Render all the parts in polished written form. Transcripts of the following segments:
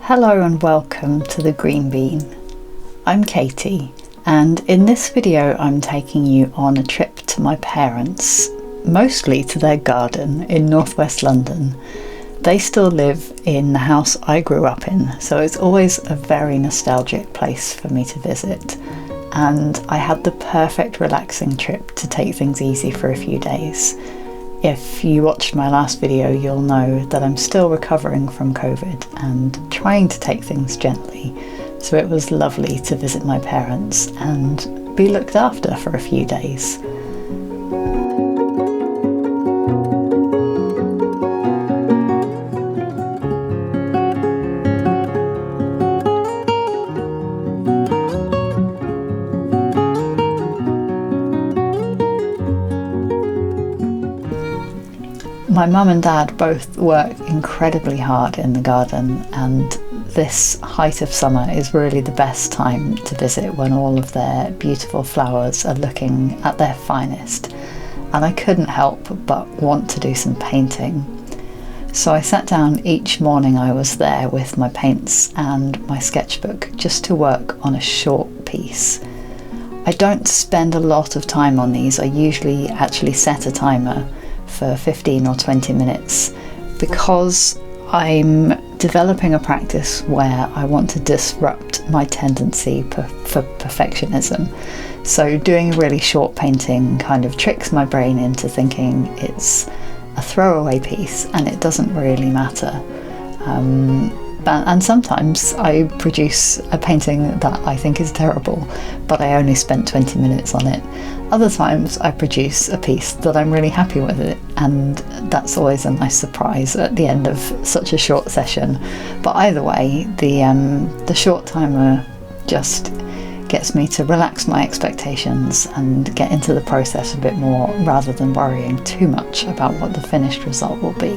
Hello and welcome to the Green Bean. I'm Katie, and in this video I'm taking you on a trip to my parents, mostly to their garden in northwest London. They still live in the house I grew up in, so it's always a very nostalgic place for me to visit, and I had the perfect relaxing trip to take things easy for a few days. If you watched my last video, you'll know that I'm still recovering from COVID and trying to take things gently, so it was lovely to visit my parents and be looked after for a few days. My mum and dad both work incredibly hard in the garden, and this height of summer is really the best time to visit when all of their beautiful flowers are looking at their finest, and I couldn't help but want to do some painting. So I sat down each morning I was there with my paints and my sketchbook just to work on a short piece. I don't spend a lot of time on these. I usually actually set a timer for 15 or 20 minutes because I'm developing a practice where I want to disrupt my tendency for perfectionism. So doing a really short painting kind of tricks my brain into thinking it's a throwaway piece and it doesn't really matter. And sometimes I produce a painting that I think is terrible, but I only spent 20 minutes on it. Other times I produce a piece that I'm really happy with it, and that's always a nice surprise at the end of such a short session. But either way, the short timer just gets me to relax my expectations and get into the process a bit more rather than worrying too much about what the finished result will be.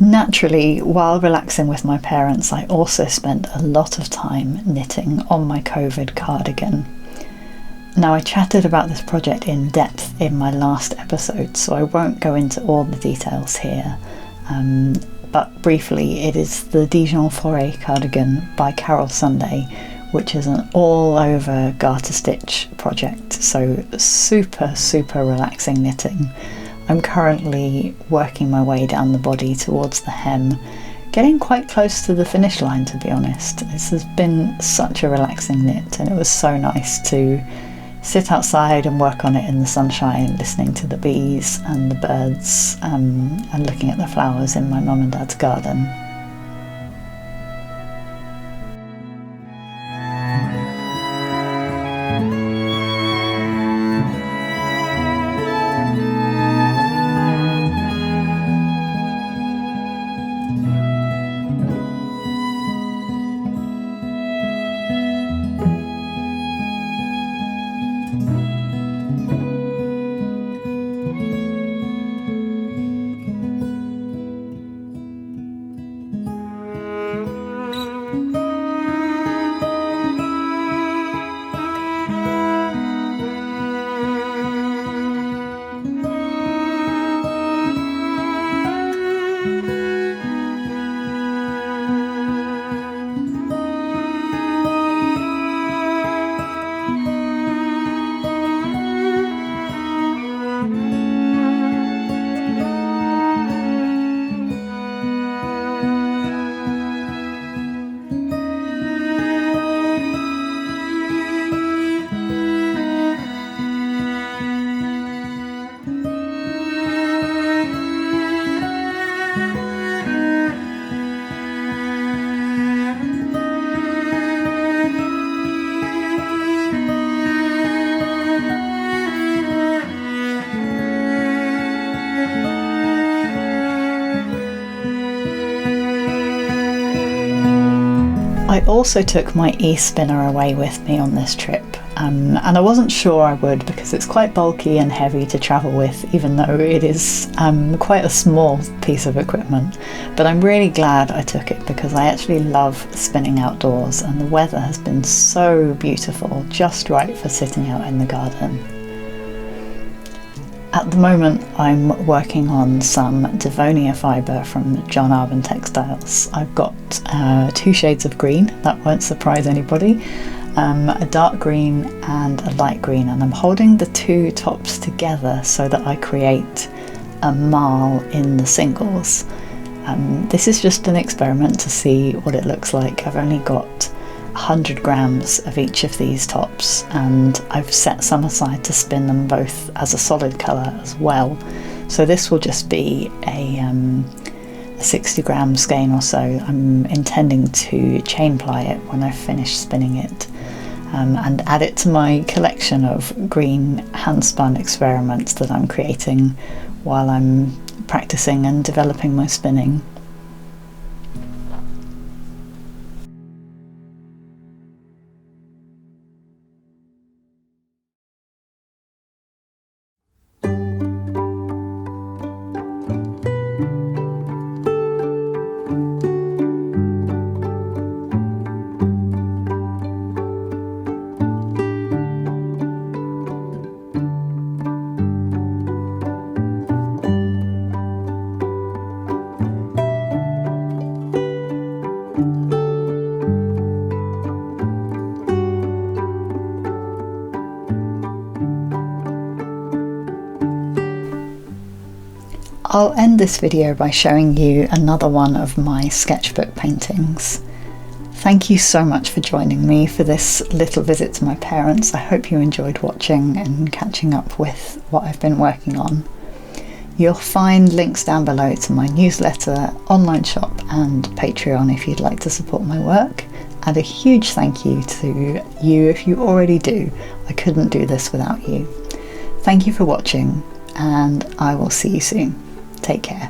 Naturally, while relaxing with my parents, I also spent a lot of time knitting on my COVID cardigan. Now, I chatted about this project in depth in my last episode, so I won't go into all the details here. But briefly, it is the Dijon Forêt cardigan by Carol Sunday, which is an all-over garter stitch project, so super relaxing knitting. I'm currently working my way down the body towards the hem, getting quite close to the finish line, to be honest. This has been such a relaxing knit, and it was so nice to sit outside and work on it in the sunshine, listening to the bees and the birds, and looking at the flowers in my mum and dad's garden. I also took my e-spinner away with me on this trip, and I wasn't sure I would because it's quite bulky and heavy to travel with, even though it is quite a small piece of equipment. But I'm really glad I took it because I actually love spinning outdoors, and the weather has been so beautiful, just right for sitting out in the garden. At the moment I'm working on some Devonia fibre from John Arbon Textiles. I've got 2 shades of green, that won't surprise anybody, a dark green and a light green, and I'm holding the 2 tops together so that I create a marl in the singles. This is just an experiment to see what it looks like. I've only got 100 grams of each of these tops, and I've set some aside to spin them both as a solid colour as well. So this will just be a 60 gram skein or so. I'm intending to chain ply it when I've finished spinning it, and add it to my collection of green hand spun experiments that I'm creating while I'm practicing and developing my spinning. I'll end this video by showing you another one of my sketchbook paintings. Thank you so much for joining me for this little visit to my parents. I hope you enjoyed watching and catching up with what I've been working on. You'll find links down below to my newsletter, online shop and Patreon if you'd like to support my work. And a huge thank you to you if you already do. I couldn't do this without you. Thank you for watching, and I will see you soon. Take care.